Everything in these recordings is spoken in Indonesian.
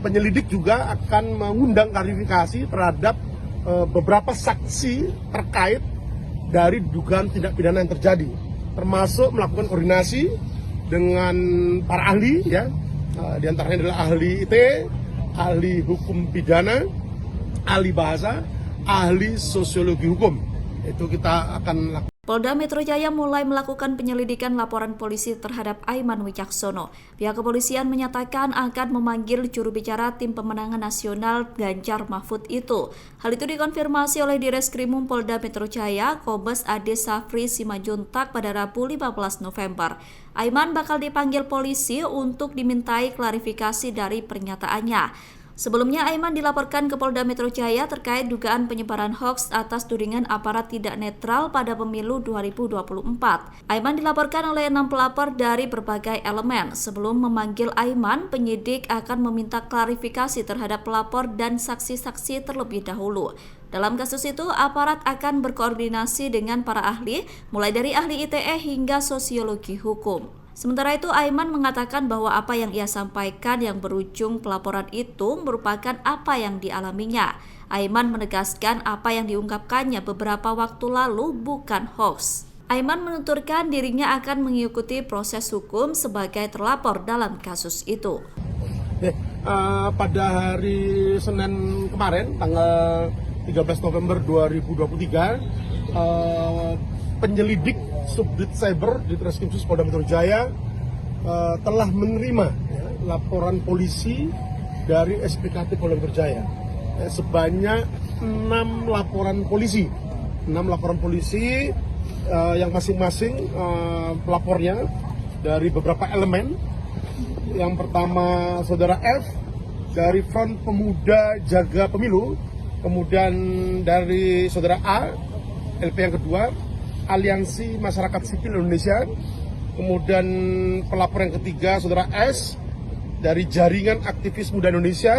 penyelidik juga akan mengundang klarifikasi terhadap beberapa saksi terkait dari dugaan tindak pidana yang terjadi, termasuk melakukan koordinasi dengan para ahli, ya, di antaranya adalah ahli IT, ahli hukum pidana, ahli bahasa, ahli sosiologi hukum. Itu kita akan lakukan. Polda Metro Jaya mulai melakukan penyelidikan laporan polisi terhadap Aiman Wicaksono. Pihak kepolisian menyatakan akan memanggil juru bicara tim pemenangan nasional Ganjar Mahfud itu. Hal itu dikonfirmasi oleh Direskrimum Polda Metro Jaya, Kombes Ade Safri Simajuntak pada Rabu 15 November. Aiman bakal dipanggil polisi untuk dimintai klarifikasi dari pernyataannya. Sebelumnya, Aiman dilaporkan ke Polda Metro Jaya terkait dugaan penyebaran hoaks atas tudingan aparat tidak netral pada pemilu 2024. Aiman dilaporkan oleh 6 pelapor dari berbagai elemen. Sebelum memanggil Aiman, penyidik akan meminta klarifikasi terhadap pelapor dan saksi-saksi terlebih dahulu. Dalam kasus itu, aparat akan berkoordinasi dengan para ahli, mulai dari ahli ITE hingga sosiologi hukum. Sementara itu, Aiman mengatakan bahwa apa yang ia sampaikan yang berujung pelaporan itu merupakan apa yang dialaminya. Aiman menegaskan apa yang diungkapkannya beberapa waktu lalu bukan hoax. Aiman menuturkan dirinya akan mengikuti proses hukum sebagai terlapor dalam kasus itu. Pada hari Senin kemarin, tanggal 13 November 2023, penyelidik Subdit Cyber di Treskrimsus Polda Metro Jaya telah menerima laporan polisi dari SPKT Polda Metro Jaya sebanyak 6 laporan polisi, yang masing-masing pelapornya dari beberapa elemen. Yang pertama Saudara F dari Front Pemuda Jaga Pemilu, kemudian dari Saudara A, LP yang kedua Aliansi Masyarakat Sipil Indonesia, kemudian pelapor yang ketiga Saudara S dari Jaringan Aktivis Muda Indonesia,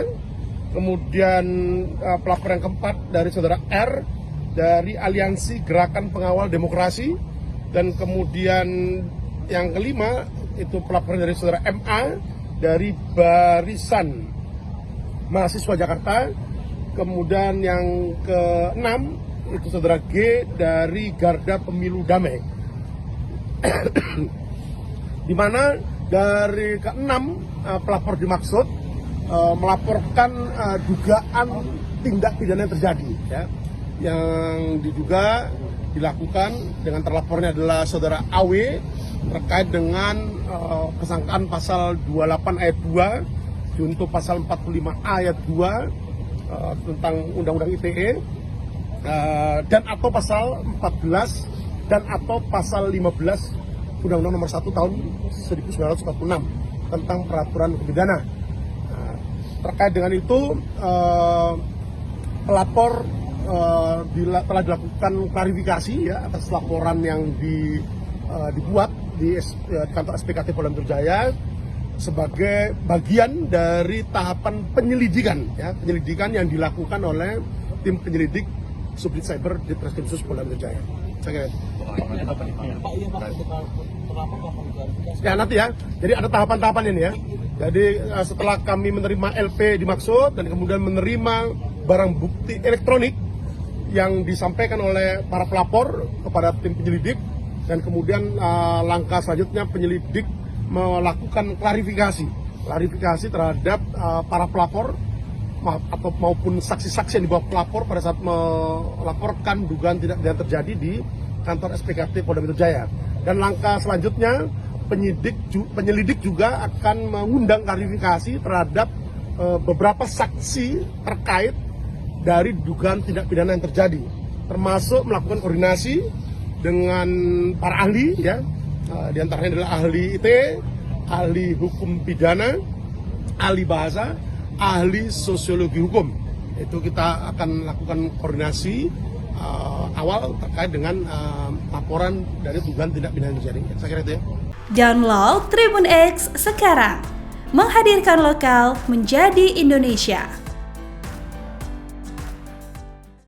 kemudian pelapor yang keempat dari Saudara R dari Aliansi Gerakan Pengawal Demokrasi, dan kemudian yang kelima itu pelapor dari Saudara MA dari Barisan Mahasiswa Jakarta, kemudian yang keenam itu Saudara G dari Garda Pemilu Damai. Di mana dari keenam pelapor dimaksud melaporkan dugaan tindak pidana yang terjadi, ya, yang diduga dilakukan dengan terlapornya adalah Saudara AW terkait dengan kesangkaan pasal 28 ayat 2 junto pasal 45 ayat 2 tentang Undang-Undang ITE, dan atau pasal 14 dan atau pasal 15 Undang-Undang Nomor 1 Tahun 1946 tentang peraturan hukum pidana. Terkait dengan itu, pelapor telah dilakukan klarifikasi, ya, atas laporan yang dibuat di kantor SPKT Polda Metro Jaya sebagai bagian dari tahapan penyelidikan, ya, penyelidikan yang dilakukan oleh tim penyelidik Subdit Cyber di Treskrimsus Polda Metro Jaya. Ya, nanti ya. Jadi ada tahapan-tahapan ini, ya. Jadi setelah kami menerima LP dimaksud dan kemudian menerima barang bukti elektronik yang disampaikan oleh para pelapor kepada tim penyelidik, dan kemudian langkah selanjutnya penyelidik melakukan klarifikasi terhadap para pelapor atau maupun saksi-saksi yang dibawa pelapor pada saat melaporkan dugaan tindak pidana terjadi di kantor SPKT Polda Metro Jaya. Dan langkah selanjutnya penyelidik juga akan mengundang klarifikasi terhadap beberapa saksi terkait dari dugaan tindak pidana yang terjadi, termasuk melakukan koordinasi dengan para ahli, ya, di antaranya adalah ahli IT, ahli hukum pidana, ahli bahasa, ahli sosiologi hukum. Itu kita akan lakukan koordinasi awal terkait dengan laporan dari dugaan tindak pidana yang terjadi. Saya kira itu, ya. Download Tribun X sekarang, menghadirkan lokal menjadi Indonesia.